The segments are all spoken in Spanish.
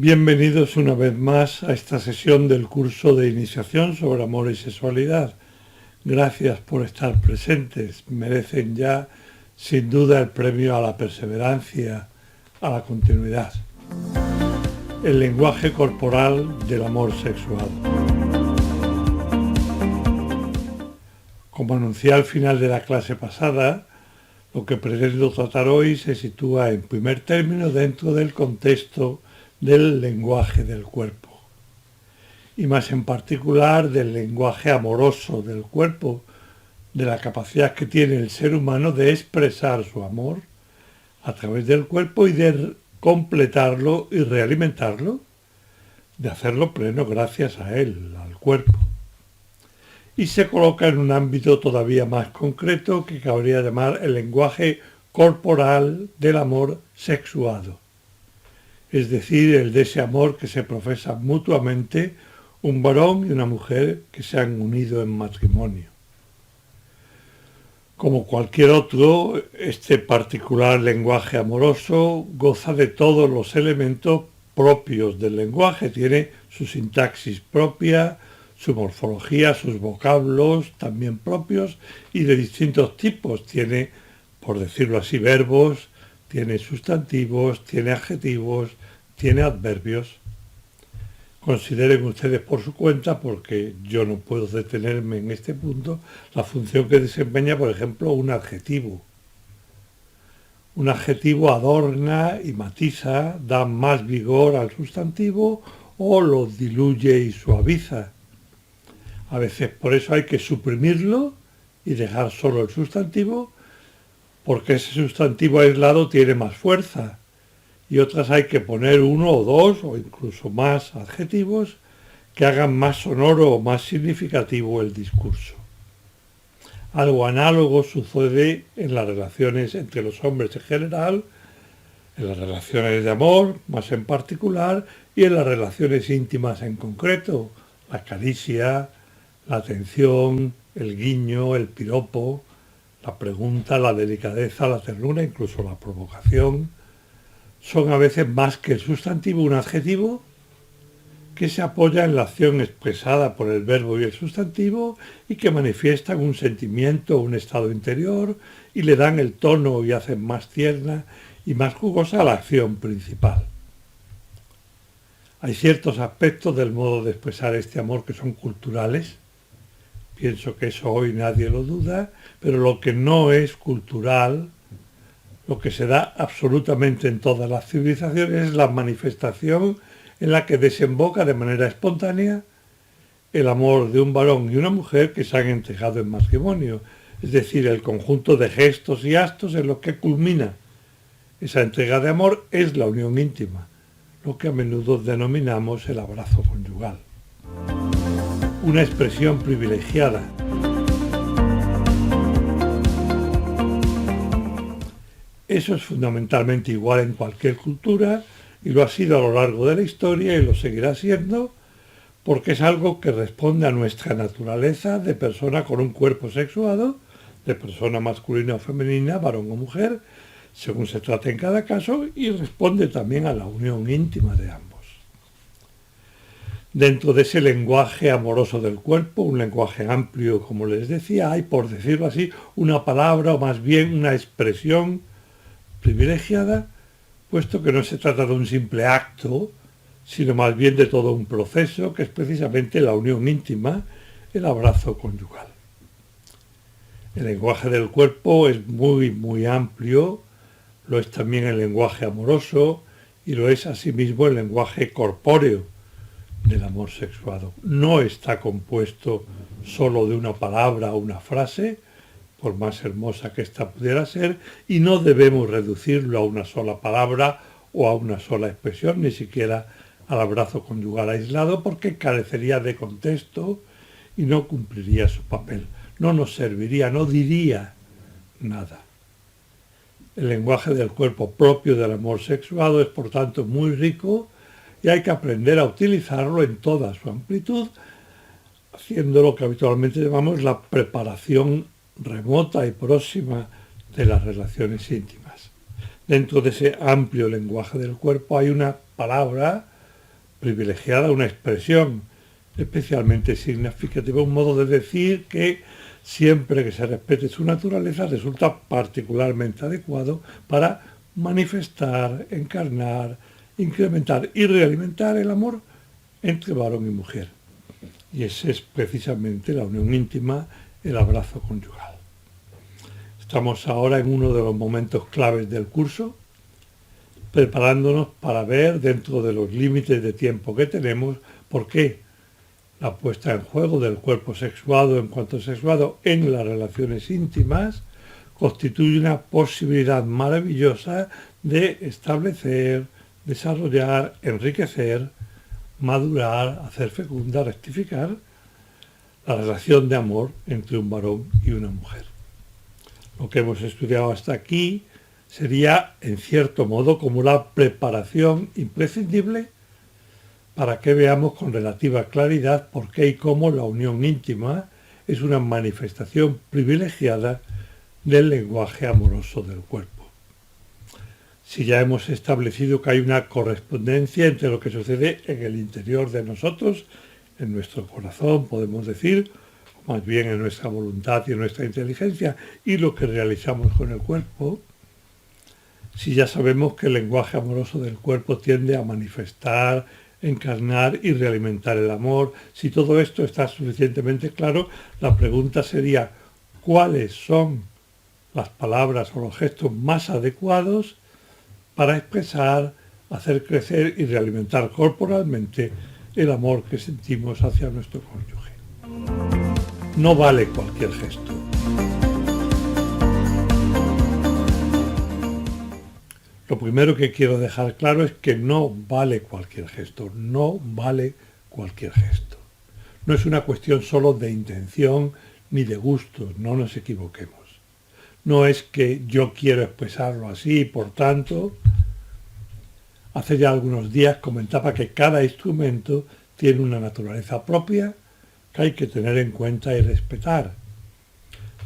Bienvenidos una vez más a esta sesión del curso de iniciación sobre amor y sexualidad. Gracias por estar presentes. Merecen ya, sin duda, el premio a la perseverancia, a la continuidad. El lenguaje corporal del amor sexual. Como anuncié al final de la clase pasada, lo que pretendo tratar hoy se sitúa en primer término dentro del contexto del lenguaje del cuerpo, y más en particular del lenguaje amoroso del cuerpo, de la capacidad que tiene el ser humano de expresar su amor a través del cuerpo y de completarlo y realimentarlo, de hacerlo pleno gracias a él, al cuerpo. Y se coloca en un ámbito todavía más concreto que cabría llamar el lenguaje corporal del amor sexuado, es decir, el de ese amor que se profesa mutuamente un varón y una mujer que se han unido en matrimonio. Como cualquier otro, este particular lenguaje amoroso goza de todos los elementos propios del lenguaje, tiene su sintaxis propia, su morfología, sus vocablos también propios y de distintos tipos. Tiene, por decirlo así, verbos, tiene sustantivos, tiene adjetivos, tiene adverbios. Consideren ustedes por su cuenta, porque yo no puedo detenerme en este punto, la función que desempeña, por ejemplo, un adjetivo. Un adjetivo adorna y matiza, da más vigor al sustantivo o lo diluye y suaviza. A veces por eso hay que suprimirlo y dejar solo el sustantivo, porque ese sustantivo aislado tiene más fuerza, y otras hay que poner uno o dos o incluso más adjetivos que hagan más sonoro o más significativo el discurso. Algo análogo sucede en las relaciones entre los hombres en general, en las relaciones de amor más en particular y en las relaciones íntimas en concreto, la caricia, la atención, el guiño, el piropo, la pregunta, la delicadeza, la ternura, incluso la provocación, son a veces más que el sustantivo un adjetivo que se apoya en la acción expresada por el verbo y el sustantivo y que manifiestan un sentimiento o un estado interior y le dan el tono y hacen más tierna y más jugosa la acción principal. Hay ciertos aspectos del modo de expresar este amor que son culturales. Pienso que eso hoy nadie lo duda, pero lo que no es cultural, lo que se da absolutamente en todas las civilizaciones, es la manifestación en la que desemboca de manera espontánea el amor de un varón y una mujer que se han entregado en matrimonio, es decir, el conjunto de gestos y actos en los que culmina esa entrega de amor es la unión íntima, lo que a menudo denominamos el abrazo conyugal. Una expresión privilegiada. Eso es fundamentalmente igual en cualquier cultura y lo ha sido a lo largo de la historia y lo seguirá siendo porque es algo que responde a nuestra naturaleza de persona con un cuerpo sexuado, de persona masculina o femenina, varón o mujer, según se trate en cada caso, y responde también a la unión íntima de ambos. Dentro de ese lenguaje amoroso del cuerpo, un lenguaje amplio, como les decía, hay, por decirlo así, una palabra o más bien una expresión privilegiada, puesto que no se trata de un simple acto, sino más bien de todo un proceso que es precisamente la unión íntima, el abrazo conyugal. El lenguaje del cuerpo es muy amplio, lo es también el lenguaje amoroso y lo es asimismo el lenguaje corpóreo del amor sexuado. No está compuesto solo de una palabra o una frase, por más hermosa que ésta pudiera ser, y no debemos reducirlo a una sola palabra o a una sola expresión, ni siquiera al abrazo conyugal aislado, porque carecería de contexto y no cumpliría su papel. No nos serviría, no diría nada. El lenguaje del cuerpo propio del amor sexuado es, por tanto, muy rico y hay que aprender a utilizarlo en toda su amplitud, haciendo lo que habitualmente llamamos la preparación remota y próxima de las relaciones íntimas. Dentro de ese amplio lenguaje del cuerpo hay una palabra privilegiada una expresión especialmente significativa, un modo de decir que siempre que se respete su naturaleza resulta particularmente adecuado para manifestar, encarnar, incrementar y realimentar el amor entre varón y mujer. Y esa es precisamente la unión íntima, el abrazo conyugal. Estamos ahora en uno de los momentos claves del curso, preparándonos para ver, dentro de los límites de tiempo que tenemos, por qué la puesta en juego del cuerpo sexuado en cuanto sexuado en las relaciones íntimas constituye una posibilidad maravillosa de establecer, desarrollar, enriquecer, madurar, hacer fecunda, rectificar la relación de amor entre un varón y una mujer. Lo que hemos estudiado hasta aquí sería, en cierto modo, como la preparación imprescindible para que veamos con relativa claridad por qué y cómo la unión íntima es una manifestación privilegiada del lenguaje amoroso del cuerpo. Si ya hemos establecido que hay una correspondencia entre lo que sucede en el interior de nosotros, en nuestro corazón, podemos decir, o más bien en nuestra voluntad y en nuestra inteligencia, y lo que realizamos con el cuerpo, si ya sabemos que el lenguaje amoroso del cuerpo tiende a manifestar, encarnar y realimentar el amor, si todo esto está suficientemente claro, la pregunta sería, ¿cuáles son las palabras o los gestos más adecuados para expresar, hacer crecer y realimentar corporalmente el amor que sentimos hacia nuestro cónyuge? No vale cualquier gesto. Lo primero que quiero dejar claro es que no vale cualquier gesto, no vale cualquier gesto. No es una cuestión solo de intención ni de gusto, no nos equivoquemos. No es que yo quiero expresarlo así, por tanto, hace ya algunos días comentaba que cada instrumento tiene una naturaleza propia que hay que tener en cuenta y respetar.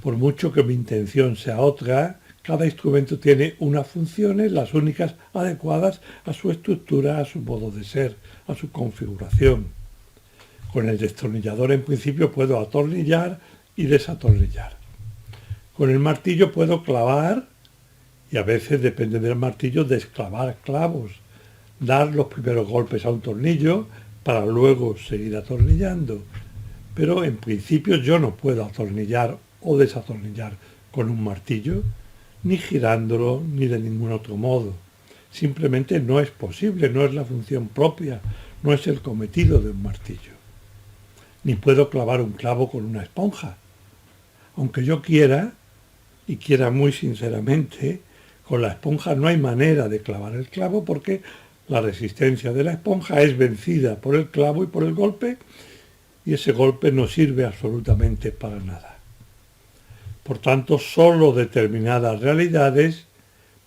Por mucho que mi intención sea otra, cada instrumento tiene unas funciones, las únicas adecuadas a su estructura, a su modo de ser, a su configuración. Con el destornillador en principio puedo atornillar y desatornillar. Con el martillo puedo clavar y a veces, depende del martillo, desclavar clavos, dar los primeros golpes a un tornillo para luego seguir atornillando. Pero en principio yo no puedo atornillar o desatornillar con un martillo, ni girándolo, ni de ningún otro modo. Simplemente no es posible, no es la función propia, no es el cometido de un martillo. Ni puedo clavar un clavo con una esponja. Aunque yo quiera, y quiera muy sinceramente, con la esponja no hay manera de clavar el clavo porque la resistencia de la esponja es vencida por el clavo y por el golpe, y ese golpe no sirve absolutamente para nada. Por tanto, solo determinadas realidades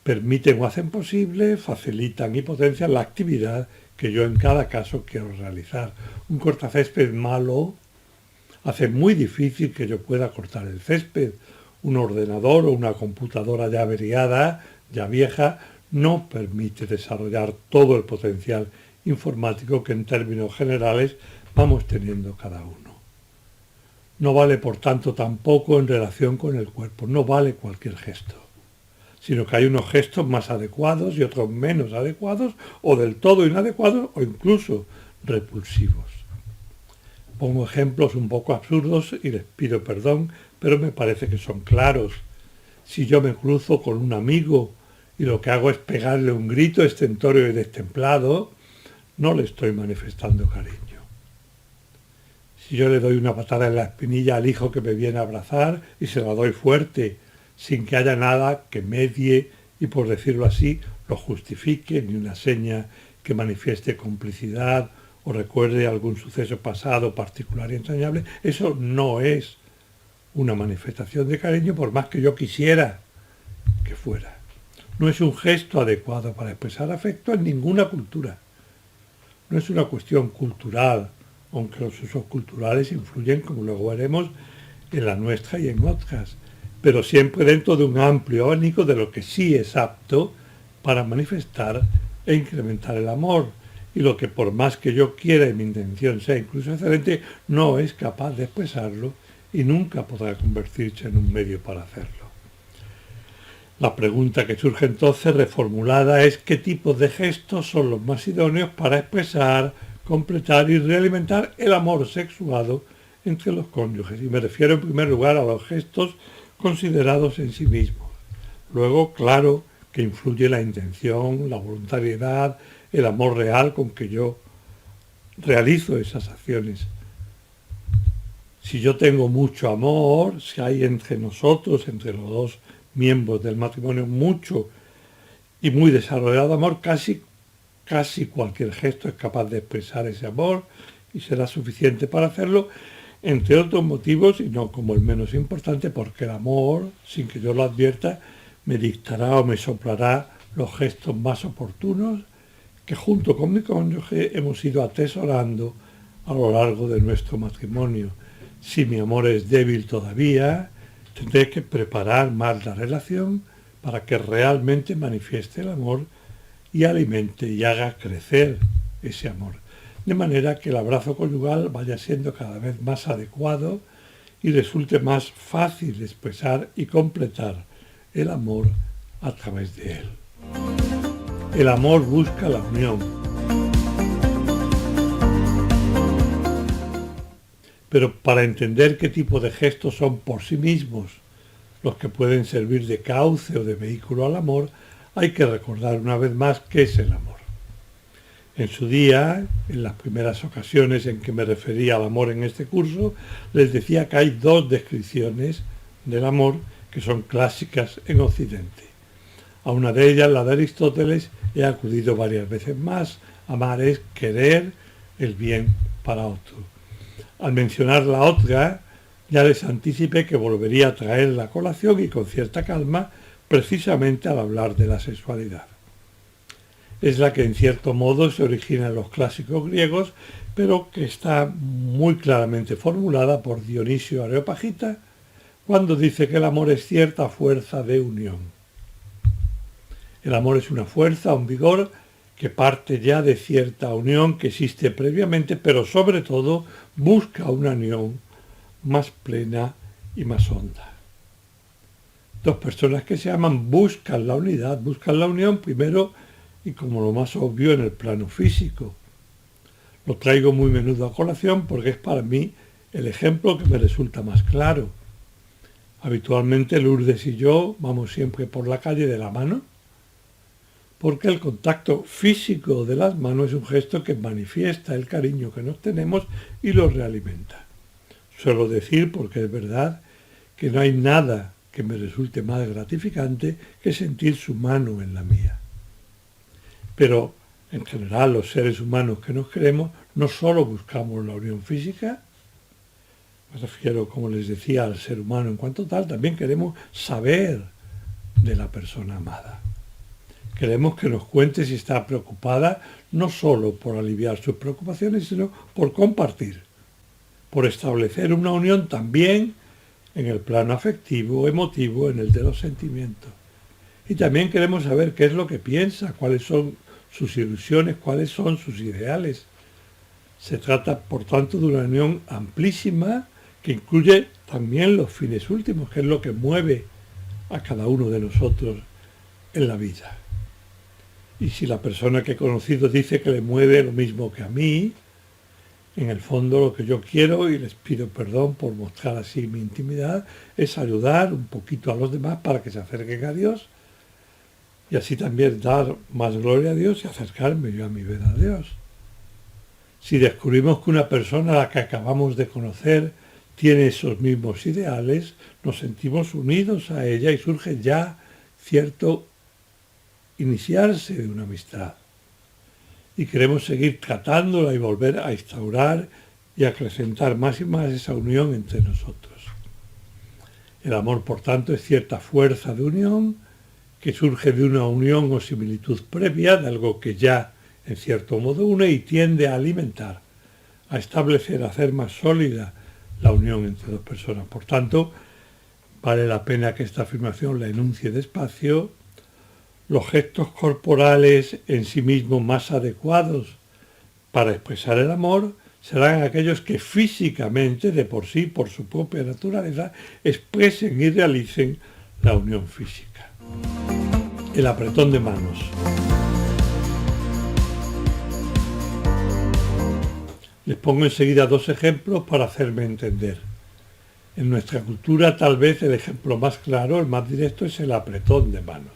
permiten o hacen posible, facilitan y potencian la actividad que yo en cada caso quiero realizar. Un cortacésped malo hace muy difícil que yo pueda cortar el césped. Un ordenador o una computadora ya averiada, ya vieja, no permite desarrollar todo el potencial informático que en términos generales vamos teniendo cada uno. No vale, por tanto, tampoco en relación con el cuerpo, no vale cualquier gesto, sino que hay unos gestos más adecuados y otros menos adecuados, o del todo inadecuados, o incluso repulsivos. Pongo ejemplos un poco absurdos y les pido perdón, pero me parece que son claros. Si yo me cruzo con un amigo y lo que hago es pegarle un grito estentório y destemplado, no le estoy manifestando cariño. Si yo le doy una patada en la espinilla al hijo que me viene a abrazar y se la doy fuerte, sin que haya nada que medie y, por decirlo así, lo justifique, ni una seña que manifieste complicidad o recuerde algún suceso pasado particular y entrañable, eso no es una manifestación de cariño por más que yo quisiera que fuera. No es un gesto adecuado para expresar afecto en ninguna cultura. No es una cuestión cultural, aunque los usos culturales influyen, como luego veremos, en la nuestra y en otras, pero siempre dentro de un amplio abanico de lo que sí es apto para manifestar e incrementar el amor, y lo que por más que yo quiera y mi intención sea incluso excelente, no es capaz de expresarlo y nunca podrá convertirse en un medio para hacerlo. La pregunta que surge entonces reformulada es qué tipos de gestos son los más idóneos para expresar, completar y realimentar el amor sexuado entre los cónyuges. Y me refiero en primer lugar a los gestos considerados en sí mismos. Luego, claro, que influye la intención, la voluntariedad, el amor real con que yo realizo esas acciones. Si yo tengo mucho amor, si hay entre nosotros, entre los dos miembros del matrimonio, mucho y muy desarrollado amor, casi cualquier gesto es capaz de expresar ese amor y será suficiente para hacerlo, entre otros motivos, y no como el menos importante, porque el amor, sin que yo lo advierta, me dictará o me soplará los gestos más oportunos que junto con mi cónyuge hemos ido atesorando a lo largo de nuestro matrimonio. Si mi amor es débil todavía, tendré que preparar más la relación para que realmente manifieste el amor y alimente y haga crecer ese amor. De manera que el abrazo conyugal vaya siendo cada vez más adecuado y resulte más fácil expresar y completar el amor a través de él. El amor busca la unión. Pero para entender qué tipo de gestos son por sí mismos los que pueden servir de cauce o de vehículo al amor, hay que recordar una vez más qué es el amor. En su día, en las primeras ocasiones en que me refería al amor en este curso, les decía que hay dos descripciones del amor que son clásicas en Occidente. A una de ellas, la de Aristóteles, he acudido varias veces más. Amar es querer el bien para otro. Al mencionar la otra, ya les anticipé que volvería a traer la colación y con cierta calma, precisamente al hablar de la sexualidad. Es la que en cierto modo se origina en los clásicos griegos, pero que está muy claramente formulada por Dionisio Areopagita cuando dice que el amor es cierta fuerza de unión. El amor es una fuerza, un vigor que parte ya de cierta unión que existe previamente, pero sobre todo busca una unión más plena y más honda. Dos personas que se aman buscan la unidad, buscan la unión primero y como lo más obvio en el plano físico. Lo traigo muy menudo a colación porque es para mí el ejemplo que me resulta más claro. Habitualmente Lourdes y yo vamos siempre por la calle de la mano porque el contacto físico de las manos es un gesto que manifiesta el cariño que nos tenemos y lo realimenta. Suelo decir, porque es verdad, que no hay nada que me resulte más gratificante que sentir su mano en la mía. Pero, en general, los seres humanos que nos queremos no solo buscamos la unión física, me refiero, como les decía, al ser humano en cuanto tal, también queremos saber de la persona amada. Queremos que nos cuente si está preocupada, no solo por aliviar sus preocupaciones, sino por compartir, por establecer una unión también en el plano afectivo, emotivo, en el de los sentimientos. Y también queremos saber qué es lo que piensa, cuáles son sus ilusiones, cuáles son sus ideales. Se trata, por tanto, de una unión amplísima que incluye también los fines últimos, que es lo que mueve a cada uno de nosotros en la vida. Y si la persona que he conocido dice que le mueve lo mismo que a mí, en el fondo lo que yo quiero, y les pido perdón por mostrar así mi intimidad, es ayudar un poquito a los demás para que se acerquen a Dios y así también dar más gloria a Dios y acercarme yo a mi ver a Dios. Si descubrimos que una persona a la que acabamos de conocer tiene esos mismos ideales, nos sentimos unidos a ella y surge ya cierto iniciarse de una amistad. Y queremos seguir tratándola y volver a instaurar y acrecentar más y más esa unión entre nosotros. El amor, por tanto, es cierta fuerza de unión que surge de una unión o similitud previa de algo que ya, en cierto modo, une y tiende a alimentar, a establecer, a hacer más sólida la unión entre dos personas. Por tanto, vale la pena que esta afirmación la enuncie despacio. Los gestos corporales en sí mismos más adecuados para expresar el amor serán aquellos que físicamente, de por sí, por su propia naturaleza, expresen y realicen la unión física. El apretón de manos. Les pongo enseguida dos ejemplos para hacerme entender. En nuestra cultura tal vez el ejemplo más claro, el más directo, es el apretón de manos.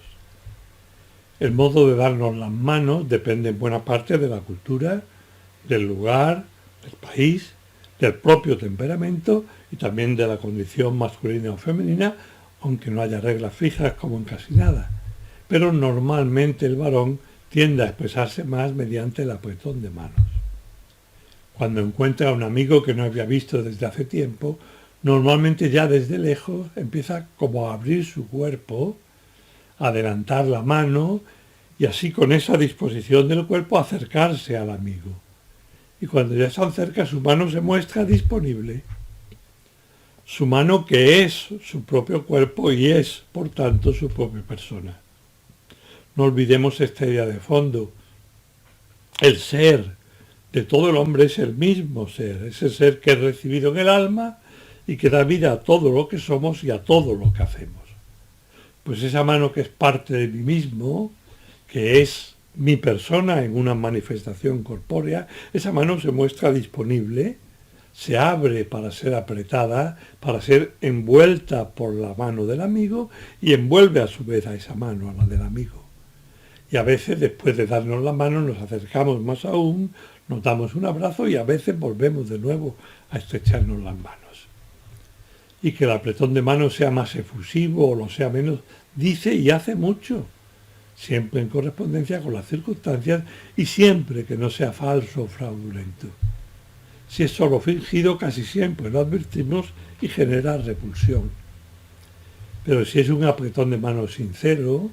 El modo de darnos las manos depende en buena parte de la cultura, del lugar, del país, del propio temperamento y también de la condición masculina o femenina, aunque no haya reglas fijas como en casi nada. Pero normalmente el varón tiende a expresarse más mediante el apretón de manos. Cuando encuentra a un amigo que no había visto desde hace tiempo, normalmente ya desde lejos empieza como a abrir su cuerpo, a adelantar la mano y así con esa disposición del cuerpo acercarse al amigo. Y cuando ya están cerca, su mano se muestra disponible. Su mano que es su propio cuerpo y es, por tanto, su propia persona. No olvidemos esta idea de fondo. El ser de todo el hombre es el mismo ser, ese ser que es recibido en el alma y que da vida a todo lo que somos y a todo lo que hacemos. Pues esa mano que es parte de mí mismo, que es mi persona en una manifestación corpórea, esa mano se muestra disponible, se abre para ser apretada, para ser envuelta por la mano del amigo y envuelve a su vez a esa mano, a la del amigo. Y a veces, después de darnos la mano, nos acercamos más aún, nos damos un abrazo y a veces volvemos de nuevo a estrecharnos las manos. Y que el apretón de manos sea más efusivo o lo sea menos, dice y hace mucho, siempre en correspondencia con las circunstancias y siempre que no sea falso o fraudulento. Si es solo fingido, casi siempre lo advertimos y genera repulsión. Pero si es un apretón de manos sincero,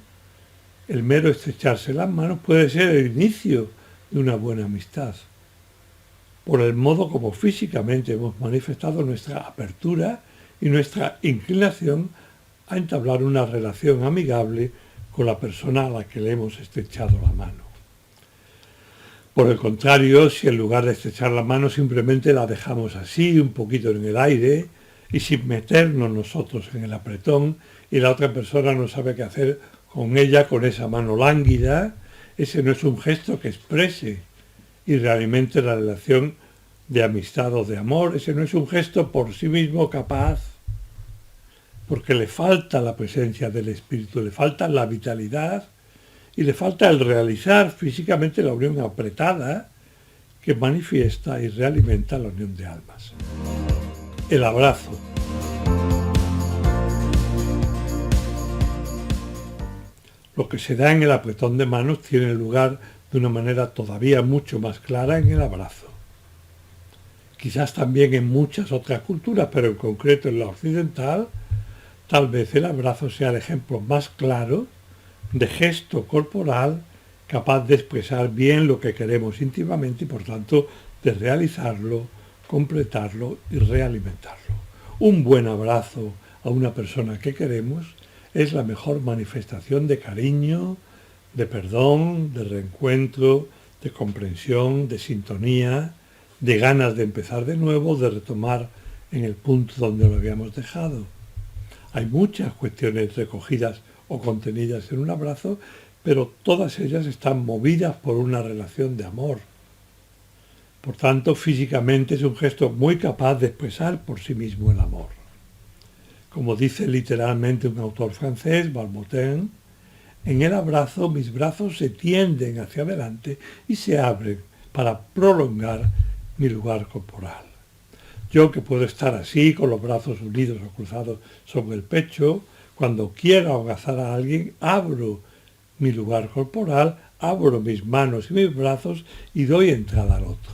el mero estrecharse las manos puede ser el inicio de una buena amistad, por el modo como físicamente hemos manifestado nuestra apertura y nuestra inclinación a entablar una relación amigable con la persona a la que le hemos estrechado la mano. Por el contrario, si en lugar de estrechar la mano simplemente la dejamos así, un poquito en el aire, y sin meternos nosotros en el apretón, y la otra persona no sabe qué hacer con ella, con esa mano lánguida, ese no es un gesto que exprese y realmente la relación de amistad o de amor, ese no es un gesto por sí mismo capaz, porque le falta la presencia del espíritu, le falta la vitalidad y le falta el realizar físicamente la unión apretada que manifiesta y realimenta la unión de almas. El abrazo. Lo que se da en el apretón de manos tiene lugar de una manera todavía mucho más clara en el abrazo. Quizás también en muchas otras culturas, pero en concreto en la occidental, tal vez el abrazo sea el ejemplo más claro de gesto corporal capaz de expresar bien lo que queremos íntimamente y por tanto de realizarlo, completarlo y realimentarlo. Un buen abrazo a una persona que queremos es la mejor manifestación de cariño, de perdón, de reencuentro, de comprensión, de sintonía, de ganas de empezar de nuevo, de retomar en el punto donde lo habíamos dejado. Hay muchas cuestiones recogidas o contenidas en un abrazo, pero todas ellas están movidas por una relación de amor. Por tanto, físicamente es un gesto muy capaz de expresar por sí mismo el amor. Como dice literalmente un autor francés, Balmotin, en el abrazo mis brazos se tienden hacia adelante y se abren para prolongar mi lugar corporal. Yo que puedo estar así, con los brazos unidos o cruzados sobre el pecho, cuando quiero abrazar a alguien, abro mi lugar corporal, abro mis manos y mis brazos y doy entrada al otro.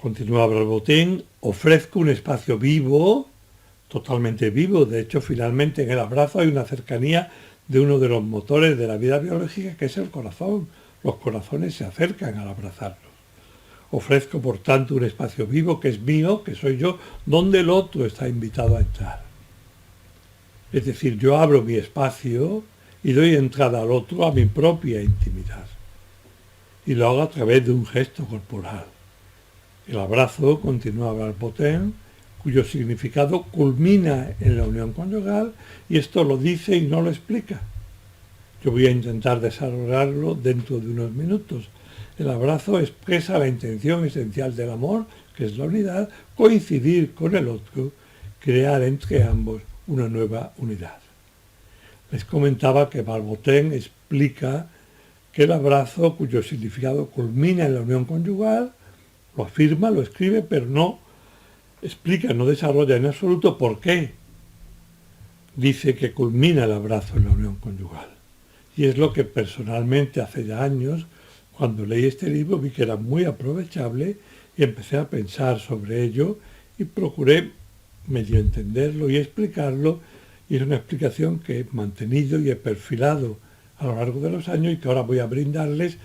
Continúa Balmotin, ofrezco un espacio vivo, totalmente vivo. De hecho, finalmente en el abrazo hay una cercanía de uno de los motores de la vida biológica, que es el corazón. Los corazones se acercan al abrazarnos. Ofrezco, por tanto, un espacio vivo que es mío, que soy yo, donde el otro está invitado a entrar. Es decir, yo abro mi espacio y doy entrada al otro a mi propia intimidad. y lo hago a través de un gesto corporal. El abrazo, continúa Barbotin, cuyo significado culmina en la unión conyugal, y esto lo dice y no lo explica. Yo voy a intentar desarrollarlo dentro de unos minutos. El abrazo expresa la intención esencial del amor, que es la unidad, coincidir con el otro, crear entre ambos una nueva unidad. Les comentaba que Barbotin explica que el abrazo, cuyo significado culmina en la unión conyugal, lo afirma, lo escribe, pero no explica, no desarrolla en absoluto por qué dice que culmina el abrazo en la unión conyugal. Y es lo que personalmente hace ya años, cuando leí este libro, vi que era muy aprovechable y empecé a pensar sobre ello y procuré medio entenderlo y explicarlo, y es una explicación que he mantenido y he perfilado a lo largo de los años y que ahora voy a brindarles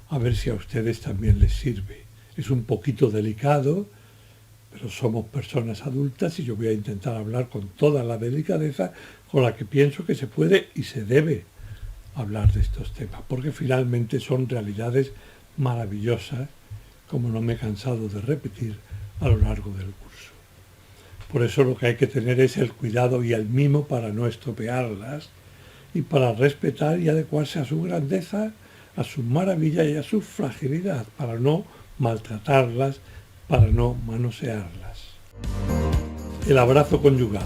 a ver si a ustedes también les sirve. Es un poquito delicado, pero somos personas adultas y yo voy a intentar hablar con toda la delicadeza con la que pienso que se puede y se debe hablar de estos temas, porque finalmente son realidades maravillosas, como no me he cansado de repetir a lo largo del curso. Por eso lo que hay que tener es el cuidado y el mimo para no estropearlas y para respetar y adecuarse a su grandeza, a su maravilla y a su fragilidad, para no maltratarlas, para no manosearlas. El abrazo conyugal.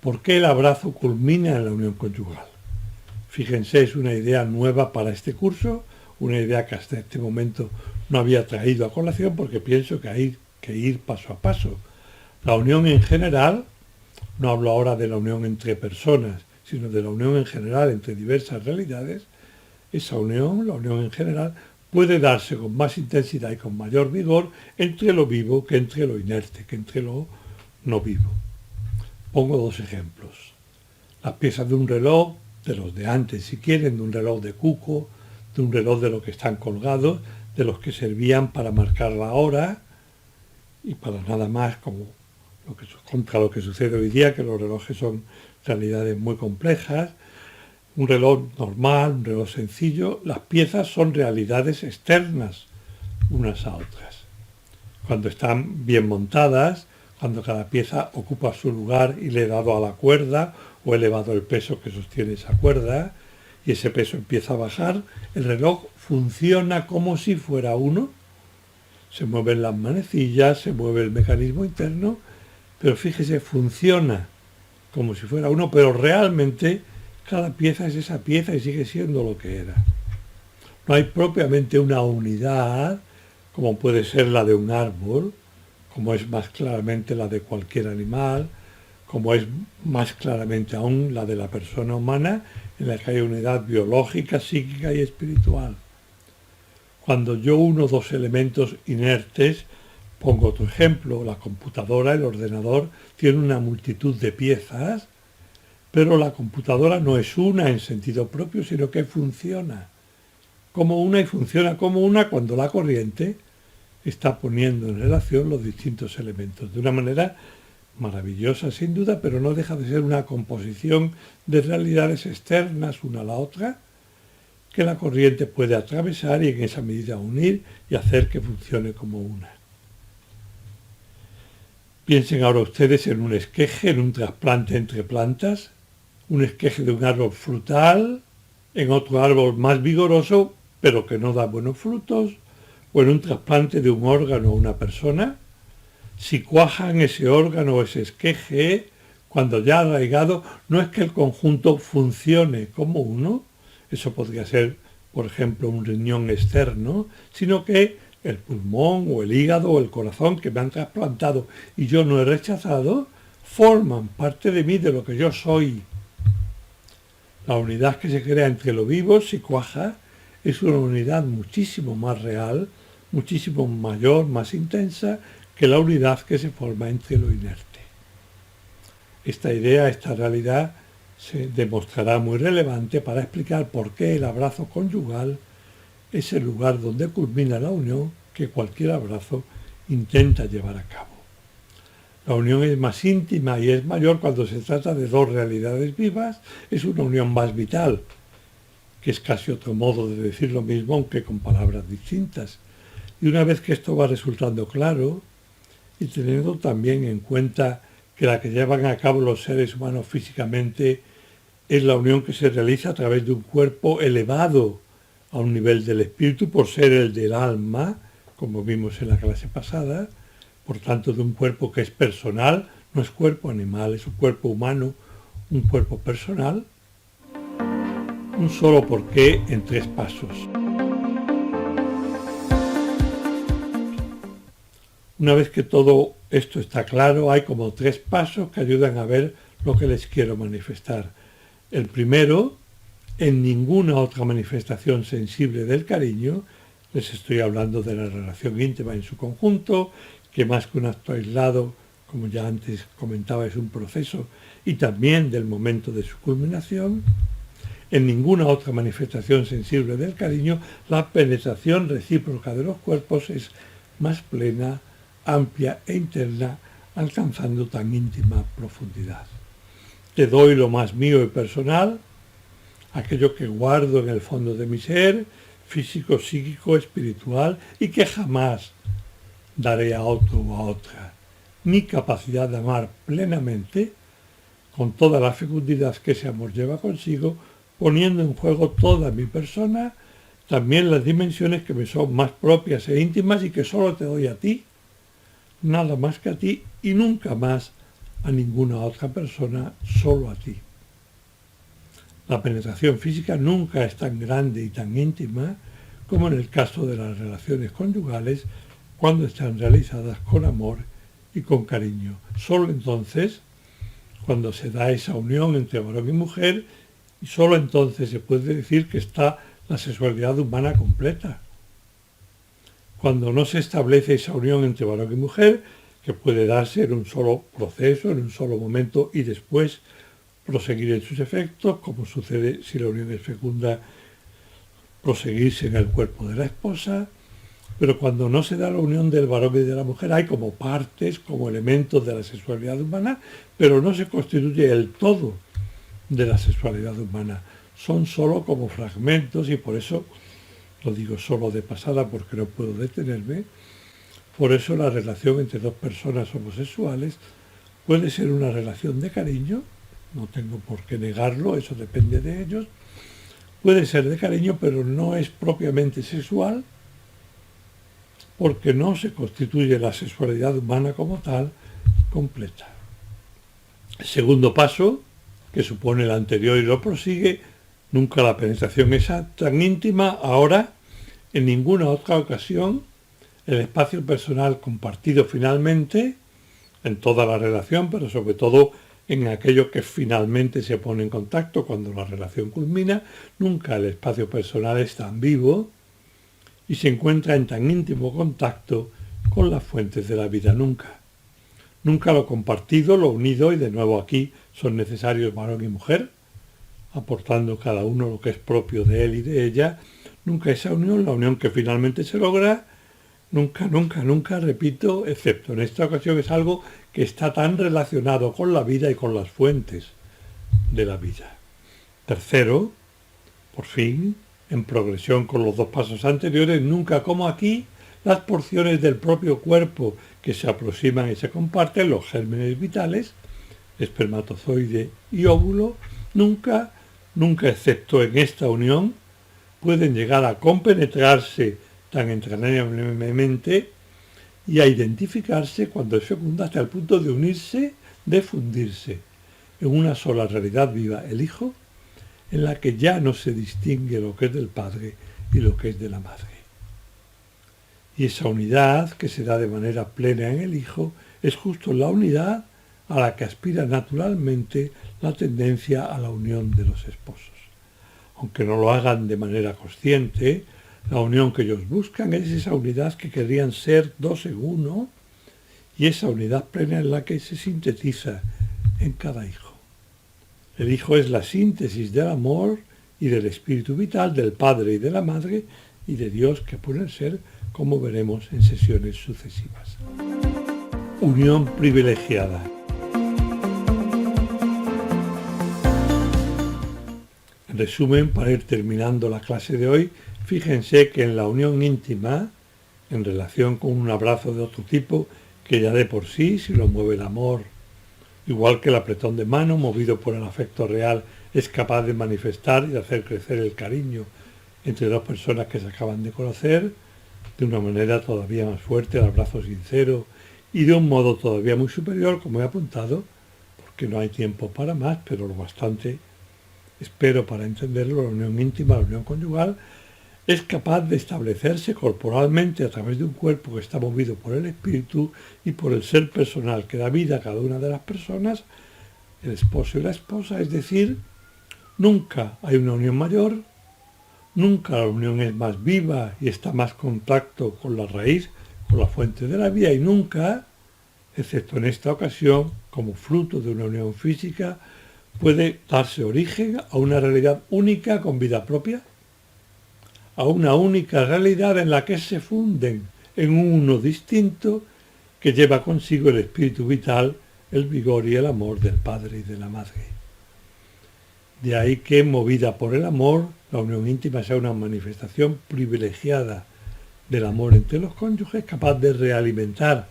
¿Por qué el abrazo culmina en la unión conyugal? Fíjense, es una idea nueva para este curso, una idea que hasta este momento no había traído a colación porque pienso que hay que ir paso a paso. La unión en general, no hablo ahora de la unión entre personas, sino de la unión en general entre diversas realidades, esa unión, la unión en general, puede darse con más intensidad y con mayor vigor entre lo vivo que entre lo inerte, que entre lo no vivo. Pongo dos ejemplos. Las piezas de un reloj, de los de antes si quieren, de un reloj de cuco, de un reloj de los que están colgados, de los que servían para marcar la hora y para nada más, como contra lo que sucede hoy día, que los relojes son realidades muy complejas. Un reloj normal, un reloj sencillo, las piezas son realidades externas unas a otras. Cuando están bien montadas, cuando cada pieza ocupa su lugar y le he dado a la cuerda o he elevado el peso que sostiene esa cuerda y ese peso empieza a bajar, el reloj funciona como si fuera uno. Se mueven las manecillas, se mueve el mecanismo interno, pero fíjese, funciona como si fuera uno, pero realmente cada pieza es esa pieza y sigue siendo lo que era. No hay propiamente una unidad, como puede ser la de un árbol, como es más claramente la de cualquier animal, como es más claramente aún la de la persona humana, en la que hay unidad biológica, psíquica y espiritual. Cuando yo uno dos elementos inertes, pongo otro ejemplo, la computadora, el ordenador, tiene una multitud de piezas, pero la computadora no es una en sentido propio, sino que funciona como una y funciona como una cuando la corriente está poniendo en relación los distintos elementos de una manera maravillosa sin duda, pero no deja de ser una composición de realidades externas una a la otra que la corriente puede atravesar y en esa medida unir y hacer que funcione como una. Piensen ahora ustedes en un esqueje, en un trasplante entre plantas, un esqueje de un árbol frutal, en otro árbol más vigoroso, pero que no da buenos frutos, o en un trasplante de un órgano a una persona. Si cuajan ese órgano o ese esqueje, cuando ya ha arraigado, no es que el conjunto funcione como uno, eso podría ser, por ejemplo, un riñón externo, sino que el pulmón o el hígado o el corazón que me han trasplantado y yo no he rechazado, forman parte de mí, de lo que yo soy. La unidad que se crea entre lo vivo, si cuaja, es una unidad muchísimo más real, muchísimo mayor, más intensa, que la unidad que se forma entre lo inerte. Esta idea, esta realidad, se demostrará muy relevante para explicar por qué el abrazo conyugal es el lugar donde culmina la unión que cualquier abrazo intenta llevar a cabo. La unión es más íntima y es mayor cuando se trata de dos realidades vivas, es una unión más vital, que es casi otro modo de decir lo mismo, aunque con palabras distintas. Y una vez que esto va resultando claro, y teniendo también en cuenta que la que llevan a cabo los seres humanos físicamente es la unión que se realiza a través de un cuerpo elevado a un nivel del espíritu por ser el del alma, como vimos en la clase pasada, por tanto de un cuerpo que es personal, no es cuerpo animal, es un cuerpo humano, un cuerpo personal, un solo porqué en 3 pasos. Una vez que todo esto está claro, hay como 3 pasos que ayudan a ver lo que les quiero manifestar. El primero, en ninguna otra manifestación sensible del cariño, les estoy hablando de la relación íntima en su conjunto, que más que un acto aislado, como ya antes comentaba, es un proceso, y también del momento de su culminación. En ninguna otra manifestación sensible del cariño, la penetración recíproca de los cuerpos es más plena, amplia e interna, alcanzando tan íntima profundidad. Te doy lo más mío y personal, aquello que guardo en el fondo de mi ser, físico, psíquico, espiritual, y que jamás daré a otro o a otra. Mi capacidad de amar plenamente, con toda la fecundidad que ese amor lleva consigo, poniendo en juego toda mi persona, también las dimensiones que me son más propias e íntimas y que solo te doy a ti, nada más que a ti y nunca más a ninguna otra persona, solo a ti. La penetración física nunca es tan grande y tan íntima como en el caso de las relaciones conyugales cuando están realizadas con amor y con cariño. Solo entonces, cuando se da esa unión entre varón y mujer, y solo entonces se puede decir que está la sexualidad humana completa. Cuando no se establece esa unión entre varón y mujer, que puede darse en un solo proceso, en un solo momento y después proseguir en sus efectos, como sucede si la unión es fecunda, proseguirse en el cuerpo de la esposa, pero cuando no se da la unión del varón y de la mujer hay como partes, como elementos de la sexualidad humana, pero no se constituye el todo de la sexualidad humana. Son solo como fragmentos y por eso, lo digo solo de pasada porque no puedo detenerme, por eso la relación entre dos personas homosexuales puede ser una relación de cariño, no tengo por qué negarlo, eso depende de ellos, puede ser de cariño pero no es propiamente sexual porque no se constituye la sexualidad humana como tal completa. El segundo paso, que supone el anterior y lo prosigue, nunca la penetración es tan íntima, ahora en ninguna otra ocasión el espacio personal compartido finalmente, en toda la relación, pero sobre todo en aquello que finalmente se pone en contacto cuando la relación culmina, nunca el espacio personal es tan vivo y se encuentra en tan íntimo contacto con las fuentes de la vida, nunca. Nunca lo compartido, lo unido, y de nuevo aquí son necesarios varón y mujer, aportando cada uno lo que es propio de él y de ella, nunca esa unión, la unión que finalmente se logra, nunca, repito, excepto en esta ocasión es algo que está tan relacionado con la vida y con las fuentes de la vida. Tercero, por fin, en progresión con los 2 pasos anteriores, nunca como aquí, las porciones del propio cuerpo que se aproximan y se comparten, los gérmenes vitales, espermatozoide y óvulo, nunca excepto en esta unión, pueden llegar a compenetrarse tan entrañablemente y a identificarse cuando es fecunda hasta el punto de unirse, de fundirse en una sola realidad viva, el Hijo, en la que ya no se distingue lo que es del Padre y lo que es de la Madre. Y esa unidad que se da de manera plena en el Hijo es justo la unidad a la que aspira naturalmente la tendencia a la unión de los esposos. Aunque no lo hagan de manera consciente, la unión que ellos buscan es esa unidad que querrían ser 2 en 1 y esa unidad plena en la que se sintetiza en cada hijo. El Hijo es la síntesis del amor y del espíritu vital del Padre y de la Madre y de Dios que pueden ser, como veremos en sesiones sucesivas. unión privilegiada. En resumen, para ir terminando la clase de hoy, fíjense que en la unión íntima, en relación con un abrazo de otro tipo, que ya de por sí, si lo mueve el amor, igual que el apretón de mano, movido por el afecto real, es capaz de manifestar y de hacer crecer el cariño entre dos personas que se acaban de conocer, de una manera todavía más fuerte, el abrazo sincero, y de un modo todavía muy superior, como he apuntado, porque no hay tiempo para más, pero lo bastante espero para entenderlo, la unión íntima, la unión conyugal, es capaz de establecerse corporalmente a través de un cuerpo que está movido por el espíritu y por el ser personal que da vida a cada una de las personas, el esposo y la esposa, es decir, nunca hay una unión mayor, nunca la unión es más viva y está más en contacto con la raíz, con la fuente de la vida, y nunca, excepto en esta ocasión, como fruto de una unión física, puede darse origen a una realidad única con vida propia, a una única realidad en la que se funden en un uno distinto que lleva consigo el espíritu vital, el vigor y el amor del padre y de la madre. De ahí que, movida por el amor, la unión íntima sea una manifestación privilegiada del amor entre los cónyuges, capaz de realimentar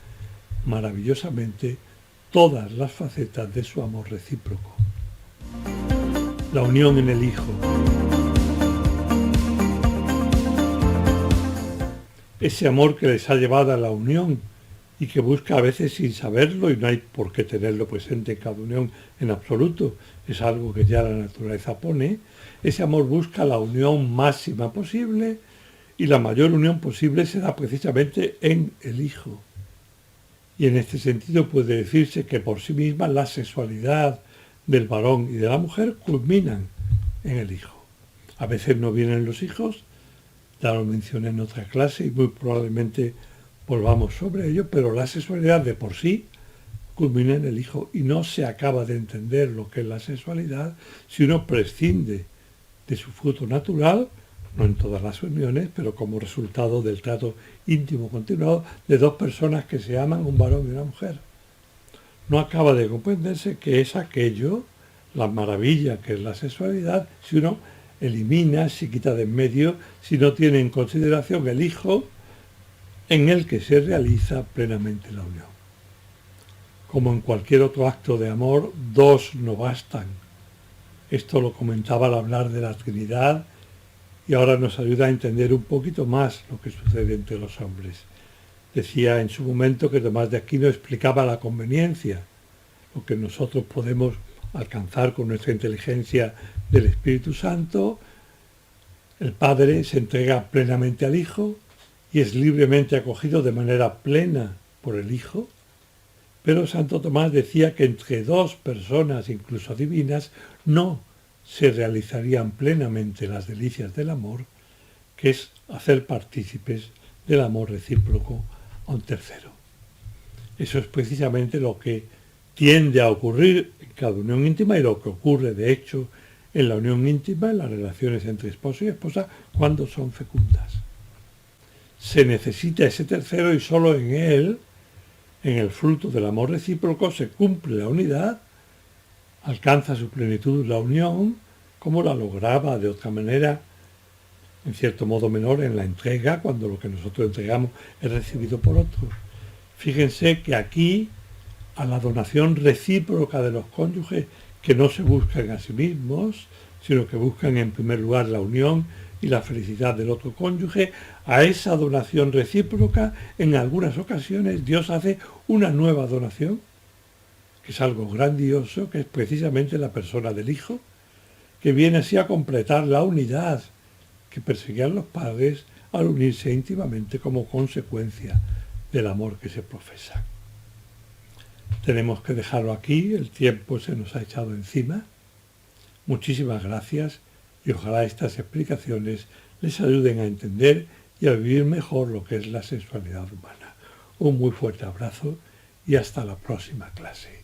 maravillosamente todas las facetas de su amor recíproco. La unión en el Hijo. Ese amor que les ha llevado a la unión y que busca a veces sin saberlo, y no hay por qué tenerlo presente en cada unión en absoluto, es algo que ya la naturaleza pone, ese amor busca la unión máxima posible y la mayor unión posible se da precisamente en el Hijo. Y en este sentido puede decirse que por sí misma la sexualidad del varón y de la mujer culminan en el Hijo. A veces no vienen los hijos, ya lo mencioné en otra clase y muy probablemente volvamos sobre ello, pero la sexualidad de por sí culmina en el Hijo y no se acaba de entender lo que es la sexualidad si uno prescinde de su fruto natural, no en todas las uniones, pero como resultado del trato íntimo continuado de dos personas que se aman, un varón y una mujer. No acaba de comprenderse que es aquello, la maravilla que es la sexualidad, si uno elimina, si quita de en medio, si no tiene en consideración el Hijo en el que se realiza plenamente la unión. Como en cualquier otro acto de amor, dos no bastan. Esto lo comentaba al hablar de la Trinidad y ahora nos ayuda a entender un poquito más lo que sucede entre los hombres. Decía en su momento que Tomás de Aquino explicaba la conveniencia, lo que nosotros podemos alcanzar con nuestra inteligencia del Espíritu Santo. El Padre se entrega plenamente al Hijo y es libremente acogido de manera plena por el Hijo. Pero Santo Tomás decía que entre dos personas, incluso divinas, no se realizarían plenamente las delicias del amor, que es hacer partícipes del amor recíproco a un tercero. Eso es precisamente lo que tiende a ocurrir en cada unión íntima y lo que ocurre, de hecho, en la unión íntima, en las relaciones entre esposo y esposa, cuando son fecundas. Se necesita ese tercero y solo en él, en el fruto del amor recíproco, se cumple la unidad, alcanza su plenitud la unión, como la lograba de otra manera, en cierto modo menor, en la entrega, cuando lo que nosotros entregamos es recibido por otros. Fíjense que aquí, a la donación recíproca de los cónyuges, que no se buscan a sí mismos, sino que buscan en primer lugar la unión y la felicidad del otro cónyuge, a esa donación recíproca, en algunas ocasiones Dios hace una nueva donación, que es algo grandioso, que es precisamente la persona del Hijo, que viene así a completar la unidad que perseguían los padres al unirse íntimamente como consecuencia del amor que se profesa. Tenemos que dejarlo aquí, el tiempo se nos ha echado encima. Muchísimas gracias y ojalá estas explicaciones les ayuden a entender y a vivir mejor lo que es la sexualidad humana. Un muy fuerte abrazo y hasta la próxima clase.